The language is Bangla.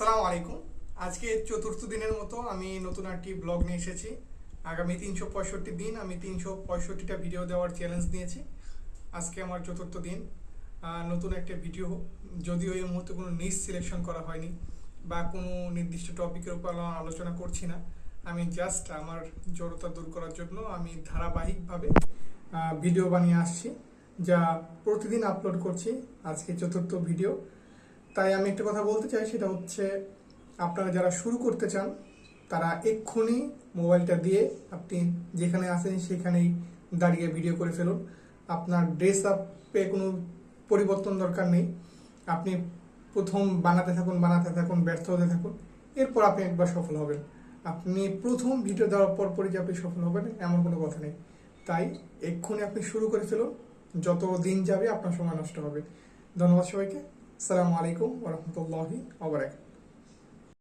সালাম আলাইকুম। আজকে চতুর্থ দিনের মতো আমি নতুন একটি ব্লগ নিয়ে এসেছি। আগামী ৩৬৫ দিন আমি ৩৬৫টা ভিডিও দেওয়ার চ্যালেঞ্জ নিয়েছি। আজকে আমার চতুর্থ দিন। নতুন একটা ভিডিও, যদিও এই মুহূর্তে কোনো নিজ সিলেকশন করা হয়নি বা কোনো নির্দিষ্ট টপিকের উপর আলোচনা করছি না। আমি জাস্ট আমার জড়তা দূর করার জন্য আমি ধারাবাহিকভাবে ভিডিও বানিয়ে আসছি, যা প্রতিদিন আপলোড করছি। আজকে চতুর্থ ভিডিও। তাই আমি একটা কথা বলতে চাই, সেটা হচ্ছে আপনারা যারা শুরু করতে চান তারা এক্ষুনি মোবাইলটা দিয়ে আপনি যেখানে আছেন সেখানেই দাঁড়িয়ে ভিডিও করে ফেলুন। আপনার ড্রেস আপে কোনো পরিবর্তন দরকার নেই। আপনি প্রথম বানাতে থাকুন, ব্যর্থ হতে থাকুন, এরপর আপনি একবার সফল হবেন। আপনি প্রথম ভিডিও দেওয়ার পরই যে আপনি সফল হবেন এমন কোনো কথা নেই। তাই এক্ষুনি আপনি শুরু করে ফেলুন। যত দিন যাবে আপনার সময় নষ্ট হবে। ধন্যবাদ সবাইকে। আসসালামু আলাইকুম ওয়া রাহমাতুল্লাহি ওয়া বারাকাতুহু।